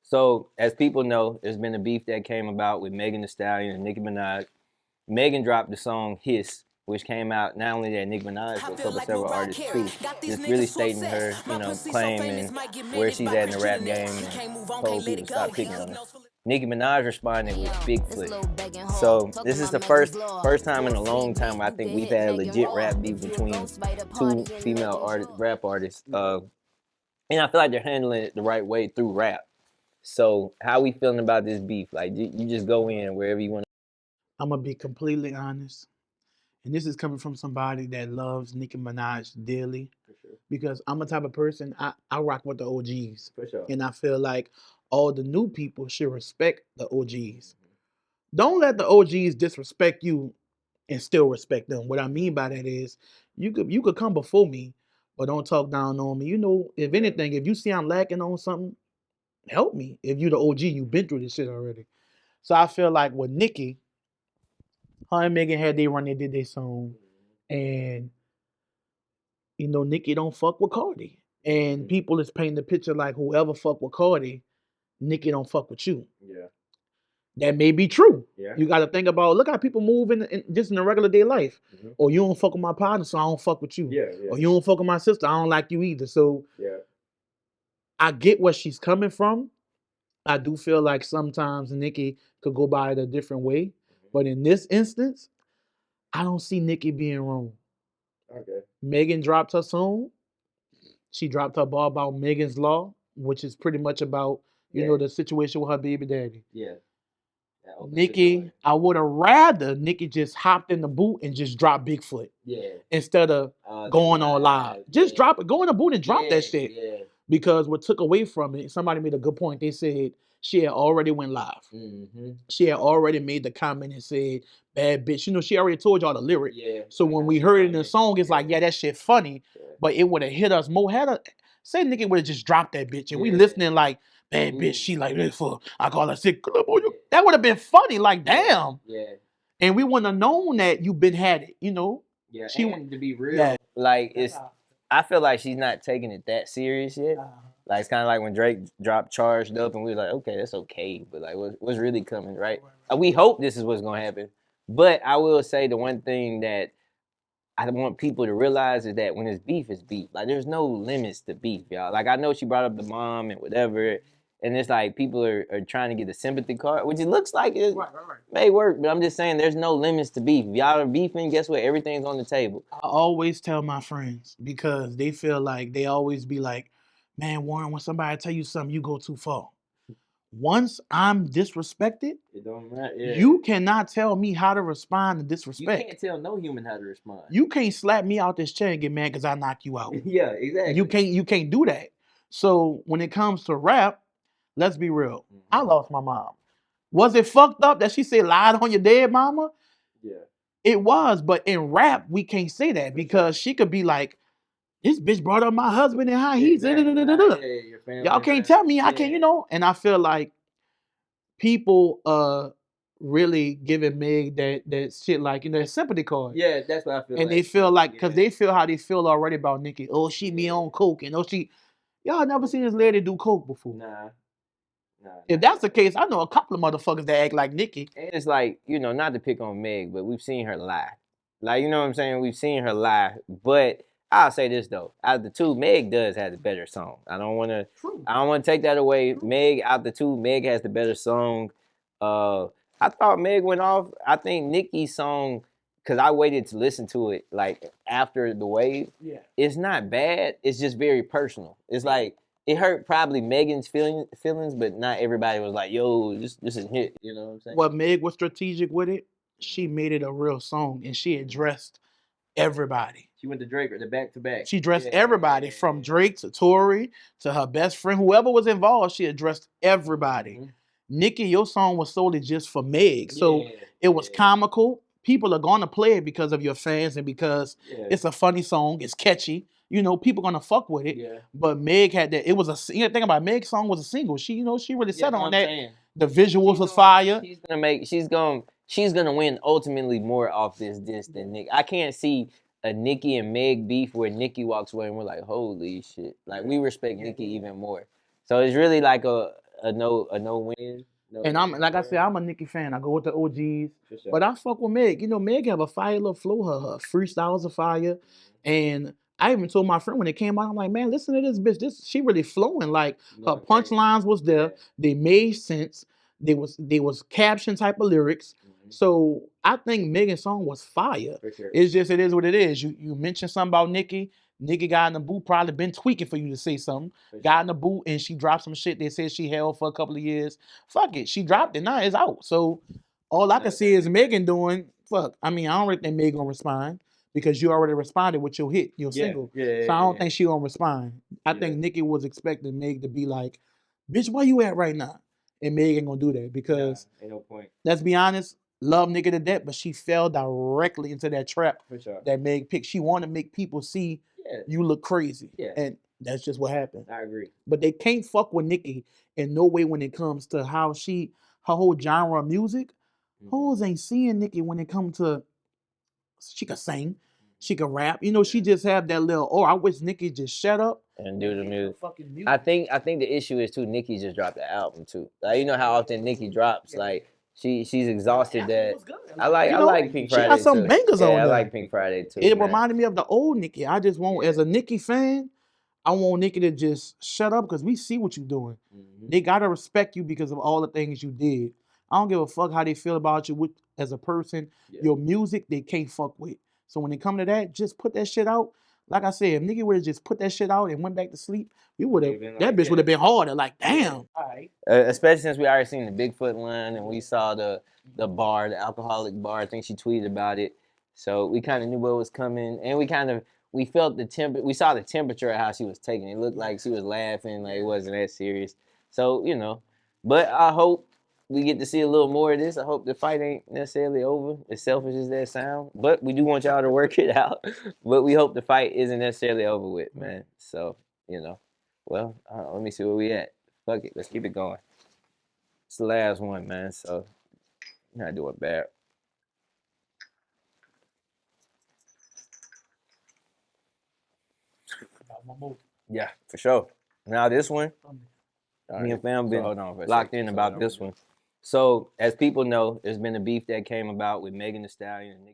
So, as people know, there's been a beef that came about with Megan Thee Stallion and Nicki Minaj. Megan dropped the song "Hiss," which came out not only that Nicki Minaj, but a couple several artists too, just really stating her, claim and where she's at in the rap game, and told people to stop picking on her. Nicki Minaj responded with Bigfoot. So this is the first time in a long time I think we've had a legit rap beef between two female rap artists. And I feel like they're handling it the right way through rap. So how we feeling about this beef? Like you just go in wherever you want. I'm gonna be completely honest, and this is coming from somebody that loves Nicki Minaj dearly, For sure. because I'm a type of person I rock with the OGs, For sure. and I feel like all the new people should respect the OGs. Don't let the OGs disrespect you and still respect them. What I mean by that is you could come before me, but don't talk down on me. If anything, if you see I'm lacking on something, help me. If you the OG, you've been through this shit already. So I feel like with Nicki, her and Megan had they did their song, and Nicki don't fuck with Cardi, and people is painting the picture like whoever fuck with Cardi, Nicki don't fuck with you. Yeah. That may be true. Yeah. You got to think about look how people move just in a regular day life. Or you don't fuck with my partner, so I don't fuck with you. Yeah. Yeah. Or you don't fuck with my sister, I don't like you either. So Yeah. I get where she's coming from. I do feel like sometimes Nicki could go by it a different way, but in this instance, I don't see Nicki being wrong. Okay. Megan dropped her song. She dropped her ball about Megan's Law, which is pretty much about the situation with her baby daddy. Yeah. Nicki, I would have rather Nicki just hopped in the boot and just dropped Bigfoot. Yeah. Instead of going on live. Just drop it, go in the boot and drop that shit. Yeah. Because what took away from it, somebody made a good point. They said she had already went live. She had already made the comment and said, bad bitch. She already told y'all the lyric. Yeah. So when we heard it in the song, it's like, yeah, that shit funny. Yeah. But it would have hit us more. Say Nicki would have just dropped that bitch. And we listening like, bad bitch, she like this for, I call her sick. That would have been funny. Like, damn. Yeah. And we wouldn't have known that you been had it, Yeah. She and to be real, like I feel like she's not taking it that serious yet. Like it's kind of like when Drake dropped Charged Up, and we were like, okay, that's okay, but like, what's really coming, right? We hope this is what's gonna happen. But I will say the one thing that I want people to realize is that when it's beef, it's beef. Like there's no limits to beef, y'all. Like I know she brought up the mom and whatever, and it's like people are trying to get a sympathy card, which it looks like it may work, but I'm just saying there's no limits to beef. If y'all are beefing, guess what? Everything's on the table. I always tell my friends because they feel like they always be like, man, Warren, when somebody tell you something, you go too far. Once I'm disrespected, It don't matter. Yeah. you cannot tell me how to respond to You disrespect. can't tell no human how to respond. You can't slap me out this chair and get mad because I knock you out. Yeah, exactly. You can't do that. So when it comes to rap, let's be real. I lost my mom. Was it fucked up that she said lied on your dead mama? Yeah. It was, but in rap, we can't say that because she could be like, this bitch brought up my husband and how he's y'all can't tell me I can't, and I feel like people really giving Meg that shit like that sympathy card. Yeah, that's what I feel. And they feel like because they feel how they feel already about Nicki. Oh, she be on coke and y'all never seen this lady do coke before. Nah. If that's the case, I know a couple of motherfuckers that act like Nicki. And it's like, not to pick on Meg, but we've seen her lie. Like, you know what I'm saying? We've seen her lie. But I'll say this though. Out of the two, Meg does have the better song. I don't wanna take that away. Meg, out the two, Meg has the better song. I thought Meg went off. I think Nicki's song, because I waited to listen to it like after the wave. Yeah. It's not bad. It's just very personal. It's like it hurt probably Megan's feelings, but not everybody was like, yo, this is a hit. You know what I'm saying? What Meg was strategic with it, she made it a real song and she addressed everybody. She went to Drake or the back to back. She addressed everybody from Drake to Tory to her best friend, whoever was involved. She addressed everybody. Nicki, your song was solely just for Meg, so it was comical. People are gonna play it because of your fans and because it's a funny song. It's catchy. People gonna fuck with it. Yeah. But Meg had that. It was a thing about Meg's song was a single. She really set on that. Saying. The visuals was fire. She's gonna win ultimately more off this than Nicki. I can't see a Nicki and Meg beef where Nicki walks away and we're like, holy shit. Like we respect Nicki even more. So it's really like a a no win. No, And I'm like I said, I'm a Nicki fan. I go with the OGs, but I fuck with Meg. You know, Meg have a fire little flow. Her freestyles are fire, and I even told my friend when it came out, I'm like, man, listen to this bitch. This she really flowing. Like her punchlines was there. They made sense. They was caption type of lyrics. So I think Megan's song was fire. Sure. It's just it is what it is. You mentioned something about Nicki. Nicki got in the boot, probably been tweaking for you to say something. Got in the boot and she dropped some shit they said she held for a couple of years. Fuck it. She dropped it. Now it's out. So all I can see is Megan doing fuck. I mean, I don't really think Megan gonna respond because you already responded with your hit, your single. So I don't think she gonna respond. I think Nicki was expecting Meg to be like, bitch, where you at right now? And Meg ain't gonna do that because ain't no point. let's be honest, love Nicki to death, but she fell directly into that trap For sure. that Meg picked. She wanted to make people see you look crazy. Yeah. And that's just what happened. I agree. But they can't fuck with Nicki in no way when it comes to how her whole genre of music. Hoes ain't seeing Nicki when it comes to she could sing, she could rap. You know, she just have that little. Oh, I wish Nicki just shut up and do the music. Fucking music. I think the issue is too. Nicki just dropped the album too. Like you know how often Nicki drops. Like she's exhausted. That I like Pink Friday. She got some too. bangers on there. I like Pink Friday too. It reminded me of the old Nicki. I just want, as a Nicki fan, I want Nicki to just shut up because we see what you're doing. They gotta respect you because of all the things you did. I don't give a fuck how they feel about you as a person. Your music, they can't fuck with. So when it come to that, just put that shit out. Like I said, if Nicki would have just put that shit out and went back to sleep, we would have. That bitch would have been harder. Like, damn. All right. Especially since we already seen the Bigfoot line and we saw the bar, the alcoholic bar. I think she tweeted about it. So we kind of knew what was coming, and we felt the we saw the temperature of how she was taking it. It looked like she was laughing, like it wasn't that serious. So you know, but I hope we get to see a little more of this. I hope the fight ain't necessarily over, as selfish as that sound. But we do want y'all to work it out. But we hope the fight isn't necessarily over with, man. So, you know, well, let me see where we at. Fuck it, let's keep it going. It's the last one, man. So, you're not doing bad. Yeah, for sure. Now this one, me and fam been locked in about this one. So, as people know, there's been a beef that came about with Megan Thee Stallion and Nicki.